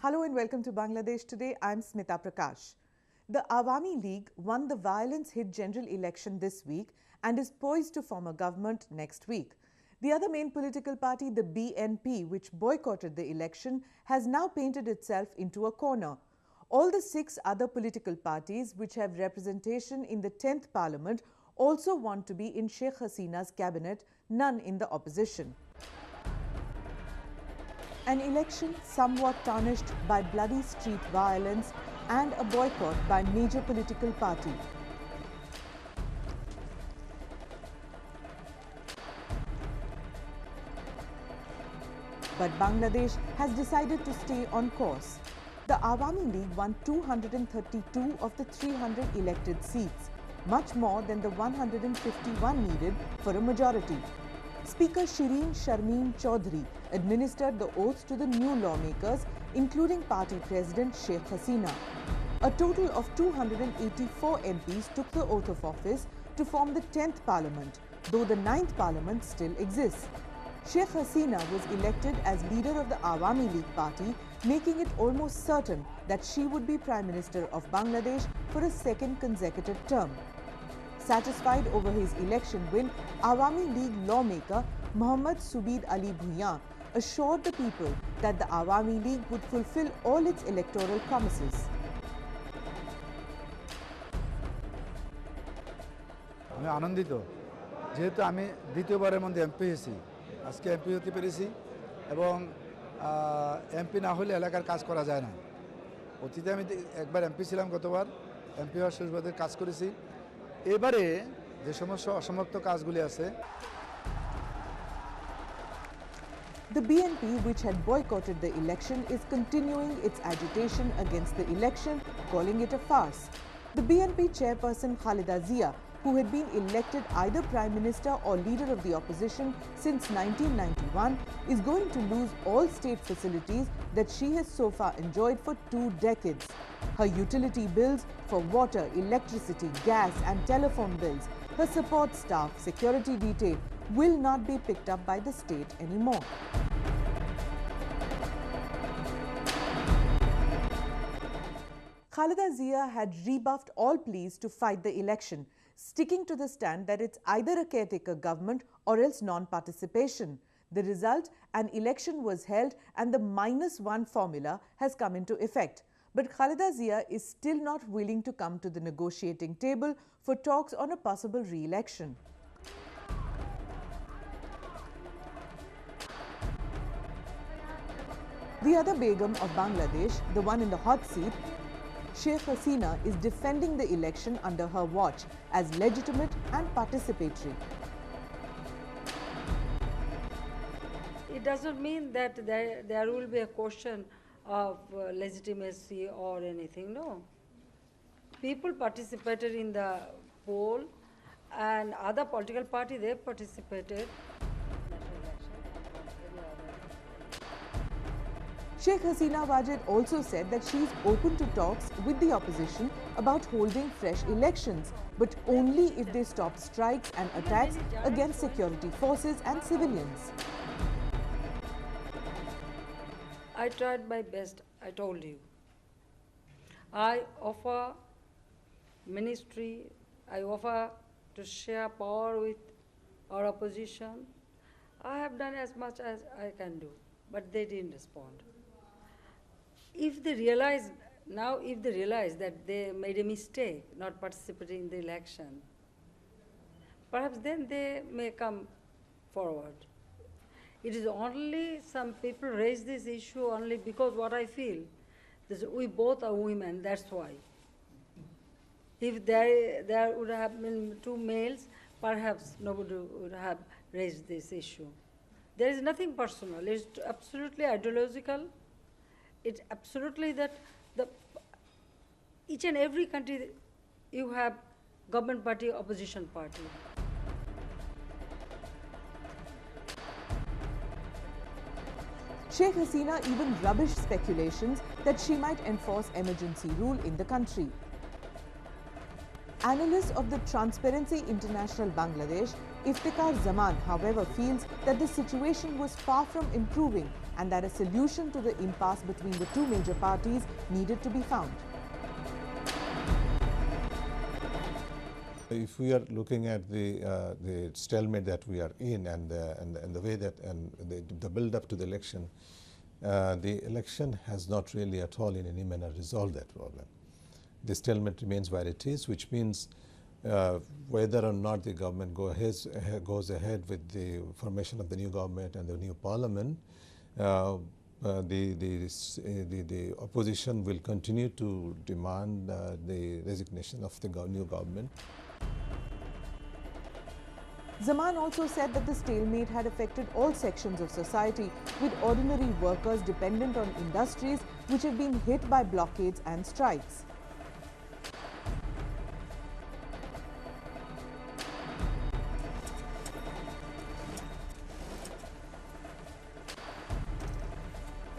Hello and welcome to Bangladesh Today. I'm Smita Prakash. The Awami League won the violence-hit general election this week and is poised to form a government next week. The other main political party, the BNP, which boycotted the election, has now painted itself into a corner. All the 6 other political parties which have representation in the 10th Parliament also want to be in Sheikh Hasina's cabinet, none in the opposition. An election somewhat tarnished by bloody street violence and a boycott by major political party. But Bangladesh has decided to stay on course. The Awami League won 232 of the 300 elected seats, much more than the 151 needed for a majority. Speaker Shireen Sharmeen Chaudhary administered the oaths to the new lawmakers, including party president Sheikh Hasina. A total of 284 MPs took the oath of office to form the 10th Parliament, though the 9th Parliament still exists. Sheikh Hasina was elected as leader of the Awami League party, making it almost certain that she would be Prime Minister of Bangladesh for a second consecutive term. Satisfied over his election win, Awami League lawmaker Mohammad Subid Ali Bhuiyan assured the people that the Awami League would fulfill all its electoral promises. আমি আনন্দিত যেহেতু আমি দ্বিতীয়বারের মধ্যে MP হয়েছি আজকে MP হতে পেরেছি এবং এমপি না হলে এলাকার কাজ করা যায় না অতীতে আমি একবার এমপি ছিলাম গতবার এমপি হওয়ার সুবাদে কাজ করেছি এবারে যে সমস্ত অসমাপ্ত কাজগুলি আছে The BNP, which had boycotted the election, is continuing its agitation against the election, calling it a farce. The BNP chairperson Khaleda Zias, who had been elected either Prime Minister or Leader of the Opposition since 1991, is going to lose all state facilities that she has so far enjoyed for 2 decades. Her utility bills for water, electricity, gas and telephone bills, her support staff, security detail will not be picked up by the state anymore. Khaleda Zias had rebuffed all pleas to fight the election, sticking to the stand that it's either a caretaker government or else non-participation. The result, an election was held and the -1 formula has come into effect. But Khaleda Zias is still not willing to come to the negotiating table for talks on a possible re-election. The other Begum of Bangladesh, the one in the hot seat, Sheikh Hasina, is defending the election under her watch as legitimate and participatory. It doesn't mean that there will be a question of legitimacy or anything, no. People participated in the poll and other political parties, they participated. Sheikh Hasina Wajid also said that she is open to talks with the opposition about holding fresh elections, but only if they stop strikes and attacks against security forces and civilians. I tried my best, I told you. I offer ministry, I offer to share power with our opposition. I have done as much as I can do, but they didn't respond. If they realize that they made a mistake not participating in the election, perhaps then they may come forward. It is only some people raise this issue only because what I feel, we both are women, that's why. If there would have been 2 males, perhaps nobody would have raised this issue. There is nothing personal, it's absolutely ideological. It's absolutely that each and every country you have government party, opposition party. Sheikh Hasina even rubbished speculations that she might enforce emergency rule in the country. Analysts of the Transparency International Bangladesh Iftikhar Zaman, however, feels that the situation was far from improving and that a solution to the impasse between the two major parties needed to be found. If we are looking at the stalemate that we are in and the way that the build up to the election has not really at all in any manner resolved that problem. The stalemate remains where it is, which means whether or not the government goes ahead with the formation of the new government and the new parliament, the opposition will continue to demand the resignation of the new government. Zaman also said that the stalemate had affected all sections of society, with ordinary workers dependent on industries which have been hit by blockades and strikes.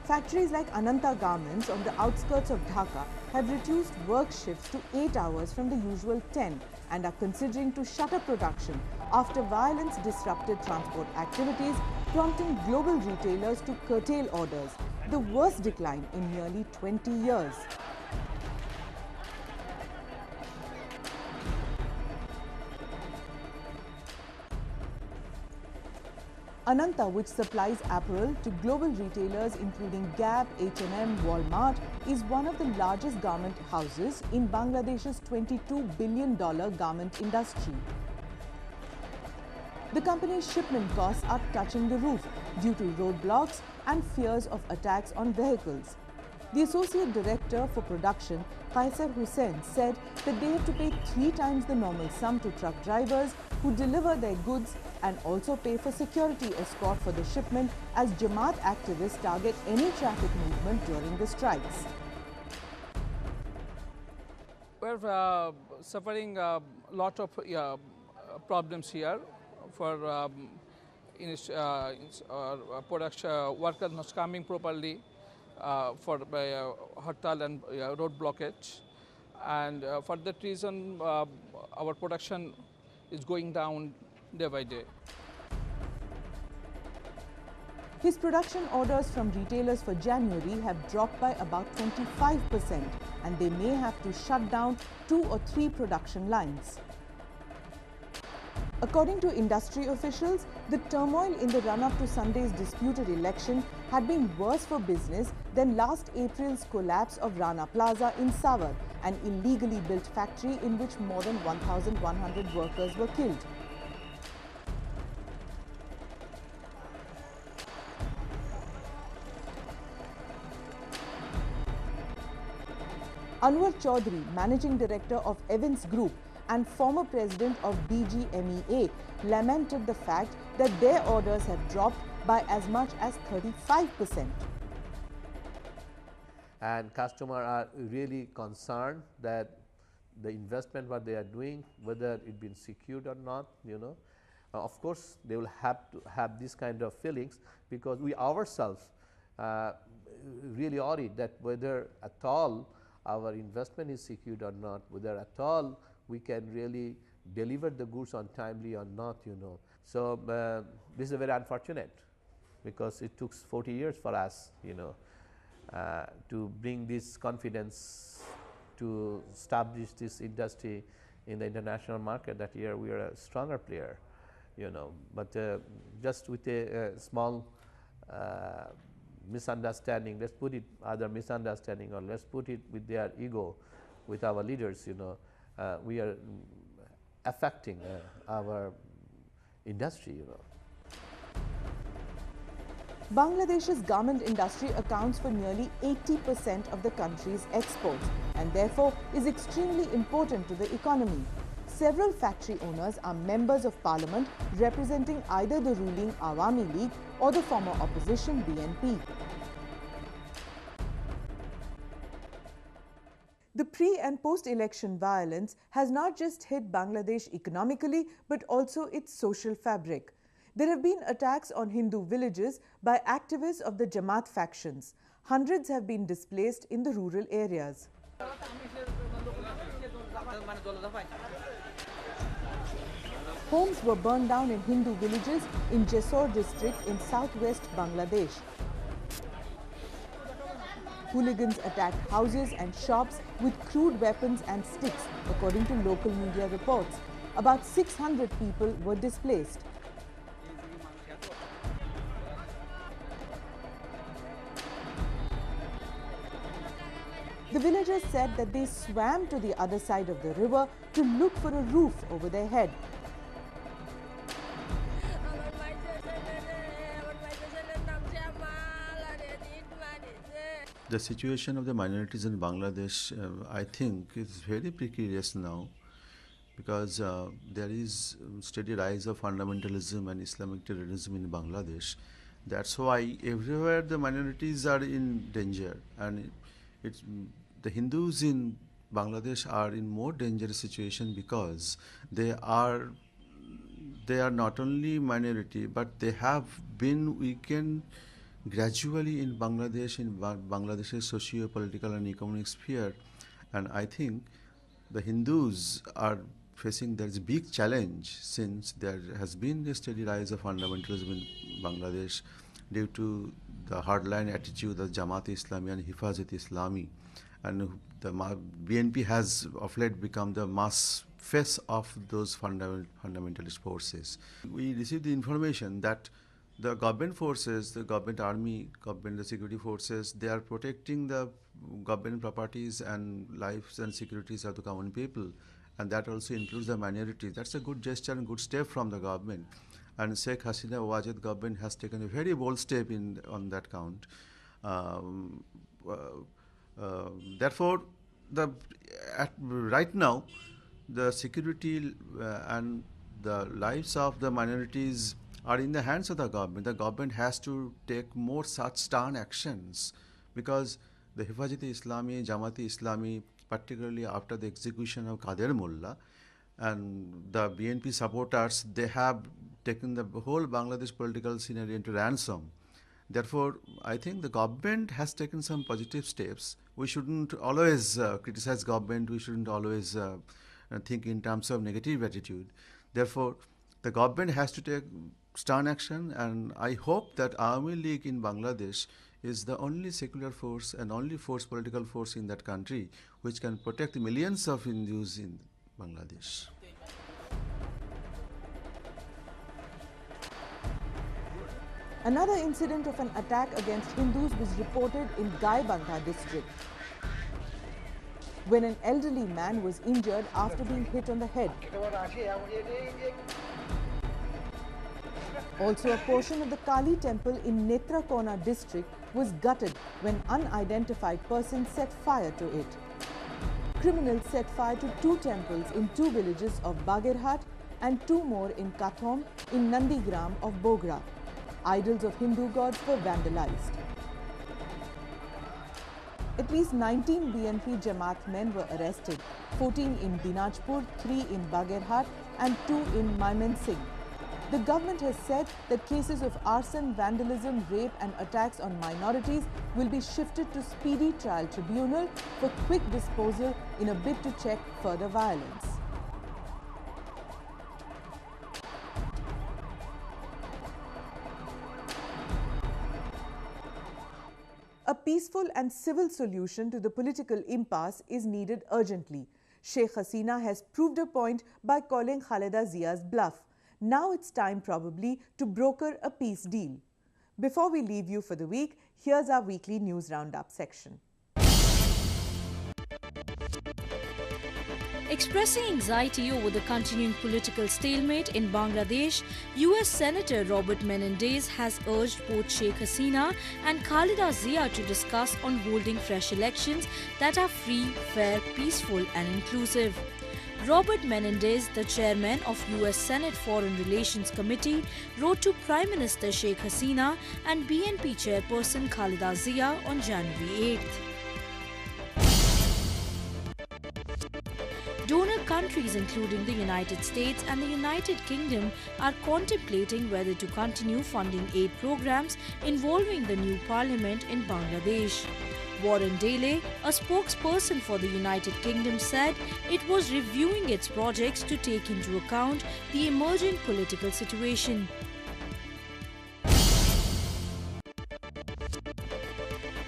Factories like Ananta Garments on the outskirts of Dhaka have reduced work shifts to 8 hours from the usual 10 and are considering to shutter production after violence disrupted transport activities, prompting global retailers to curtail orders, the worst decline in nearly 20 years. Ananta, which supplies apparel to global retailers including Gap, H&M, Walmart, is one of the largest garment houses in Bangladesh's $22 billion garment industry. The company's shipment costs are touching the roof due to roadblocks and fears of attacks on vehicles. The Associate Director for Production, Sheikh Hasina, said that they have to pay 3 times the normal sum to truck drivers who deliver their goods and also pay for security escort for the shipment as Jamaat activists target any traffic movement during the strikes. We're suffering a lot of problems here for production workers not coming properly for hartal and road blockage, and for that reason our production is going down day by day. His production orders from retailers for January have dropped by about 25% and they may have to shut down 2 or 3 production lines. According to industry officials, the turmoil in the run-up to Sunday's disputed election had been worse for business than last April's collapse of Rana Plaza in Savar, an illegally built factory in which more than 1,100 workers were killed. Anwar Chaudhary, Managing Director of Evans Group and former President of BGMEA, lamented the fact that their orders have dropped by as much as 35%. And customers are really concerned that the investment what they are doing, whether it been secured or not, of course, they will have to have this kind of feelings because we ourselves really worried that whether at all our investment is secured or not, whether at all we can really deliver the goods on timely or not, So this is very unfortunate because it took 40 years for us, to bring this confidence to establish this industry in the international market that here we are a stronger player, But just with a small misunderstanding, let's put it either misunderstanding or let's put it with their ego, with our leaders, we are affecting our industry, Bangladesh's garment industry accounts for nearly 80% of the country's exports and therefore is extremely important to the economy. Several factory owners are members of parliament representing either the ruling Awami League or the former opposition BNP. The pre- and post-election violence has not just hit Bangladesh economically but also its social fabric. There have been attacks on Hindu villages by activists of the Jamaat factions. Hundreds have been displaced in the rural areas. Homes were burned down in Hindu villages in Jessore district in southwest Bangladesh. Hooligans attacked houses and shops with crude weapons and sticks, according to local media reports. About 600 people were displaced. The villagers said that they swam to the other side of the river to look for a roof over their head. The situation of the minorities in Bangladesh, I think, is very precarious now, because there is steady rise of fundamentalism and Islamic terrorism in Bangladesh. That's why everywhere the minorities are in danger, and the Hindus in Bangladesh are in more dangerous situation because they are not only minority, but they have been weakened gradually in Bangladesh's socio-political and economic sphere. And I think the Hindus are facing this big challenge, since there has been a steady rise of fundamentalism in Bangladesh due to the hardline attitude of Jamaat-e-Islami and Hifazat-e-Islami. And the BNP has of late become the mass face of those fundamentalist forces. We received the information that the government forces, the government army, the security forces, they are protecting the government properties and lives and securities of the common people, and that also includes the minorities. That's a good gesture and good step from the government. And Sheikh Hasina Wajid government has taken a very bold step on that count. Therefore, right now, the security and the lives of the minorities are in the hands of the government. The government has to take more such stern actions, because the Hifazat-e-Islami, Jamaat-e-Islami, particularly after the execution of Qadir Mullah, and the BNP supporters, they have taken the whole Bangladesh political scenario into ransom. Therefore, I think the government has taken some positive steps. We shouldn't always criticize government. We shouldn't always think in terms of negative attitude. Therefore, the government has to take stern action, and I hope that Awami League in Bangladesh is the only secular force and only political force in that country which can protect the millions of Hindus in Bangladesh. Another incident of an attack against Hindus was reported in Gaibandha district, when an elderly man was injured after being hit on the head. Also, a portion of the Kali temple in Netrakona district was gutted when unidentified persons set fire to it. Criminals set fire to 2 temples in 2 villages of Bagirhat and 2 more in Kathom in Nandigram of Bogra. Idols of Hindu gods were vandalized. At least 19 BNP Jamaat men were arrested, 14 in Dinajpur, 3 in Bagirhat and 2 in Mymensingh. The government has said that cases of arson, vandalism, rape and attacks on minorities will be shifted to Speedy Trial Tribunal for quick disposal in a bid to check further violence. A peaceful and civil solution to the political impasse is needed urgently. Sheikh Hasina has proved a point by calling Khaleda Zias bluff. Now it's time probably to broker a peace deal. Before we leave you for the week, here's our weekly news roundup section. Expressing anxiety over the continuing political stalemate in Bangladesh, US Senator Robert Menendez has urged both Sheikh Hasina and Khaleda Zias to discuss on holding fresh elections that are free, fair, peaceful and inclusive. Robert Menendez, the chairman of US Senate Foreign Relations Committee, wrote to Prime Minister Sheikh Hasina and BNP chairperson Khaleda Zias on January 8th. Donor countries including the United States and the United Kingdom are contemplating whether to continue funding aid programs involving the new parliament in Bangladesh. Warren Daly, a spokesperson for the United Kingdom, said it was reviewing its projects to take into account the emerging political situation.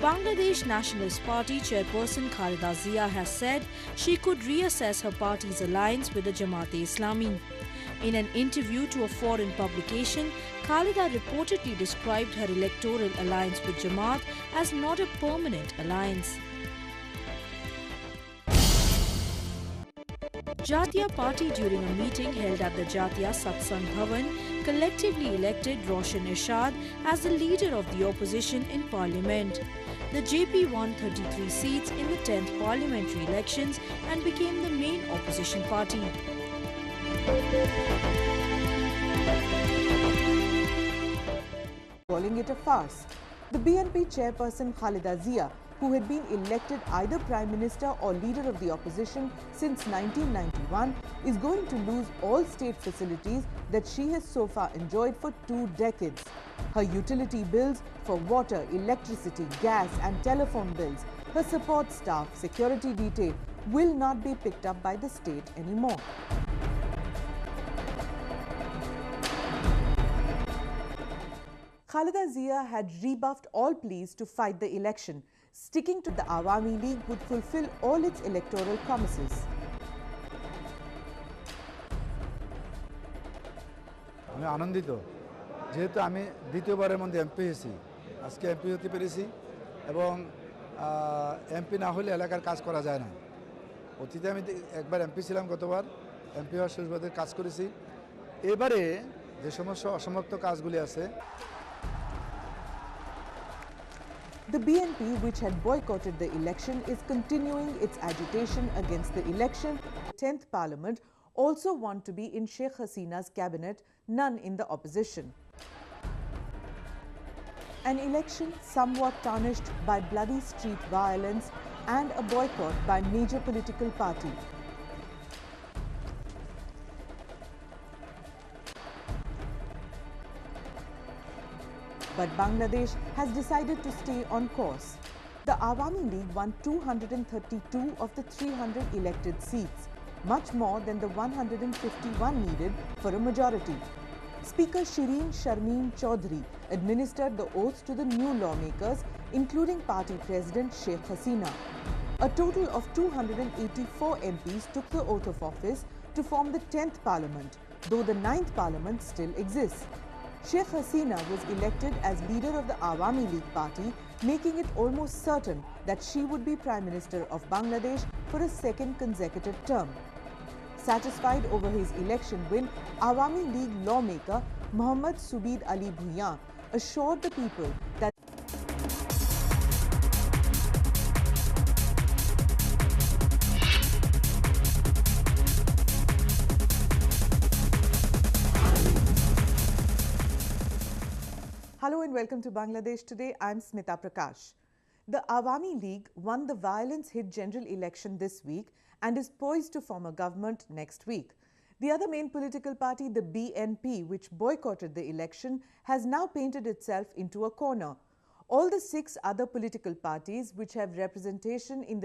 Bangladesh Nationalist Party chairperson Khaleda Zias has said she could reassess her party's alliance with the Jamaat-e-Islami. In an interview to a foreign publication, Khaleda reportedly described her electoral alliance with Jamaat as not a permanent alliance. Jatiya Party, during a meeting held at the Jatiya Satsang Bhavan, collectively elected Roshan Irshad as the leader of the opposition in parliament. The JP won 33 seats in the 10th parliamentary elections and became the main opposition party. Calling it a farce. The BNP chairperson Khaleda Zias, who had been elected either Prime Minister or leader of the opposition since 1991, is going to lose all state facilities that she has so far enjoyed for 2 decades. Her utility bills for water, electricity, gas and telephone bills, her support staff, security detail will not be picked up by the state anymore. Khaleda Zias had rebuffed all pleas to fight the election. Sticking to the Awami League would fulfill all its electoral promises. আমি আনন্দিত যেহেতু আমি দ্বিতীয়বারের মধ্যে MP হয়েছি আজকে MP হতে পেরেছি এবং এমপি না হলে এলাকার কাজ করা যায় না অতীতে আমি একবার এমপি ছিলাম গতবার এমপি হওয়ার সুবাদে কাজ করেছি এবারে যে সমস্ত অসমাপ্ত কাজগুলি আছে The BNP, which had boycotted the election, is continuing its agitation against the election. The 10th Parliament also want to be in Sheikh Hasina's cabinet, none in the opposition. An election somewhat tarnished by bloody street violence and a boycott by major political party. But Bangladesh has decided to stay on course. The Awami League won 232 of the 300 elected seats, much more than the 151 needed for a majority. Speaker Shireen Sharmeen Chaudhary administered the oaths to the new lawmakers, including party president Sheikh Hasina. A total of 284 MPs took the oath of office to form the 10th Parliament, though the 9th Parliament still exists. Sheikh Hasina was elected as leader of the Awami League party, making it almost certain that she would be Prime Minister of Bangladesh for a second consecutive term. Satisfied over his election win, Awami League lawmaker Mohammad Subid Ali Bhuiyan assured the people that Hello and welcome to Bangladesh Today. I'm Smita Prakash. The Awami League won the violence-hit general election this week and is poised to form a government next week. The other main political party, the BNP, which boycotted the election, has now painted itself into a corner. All the 6 other political parties which have representation in the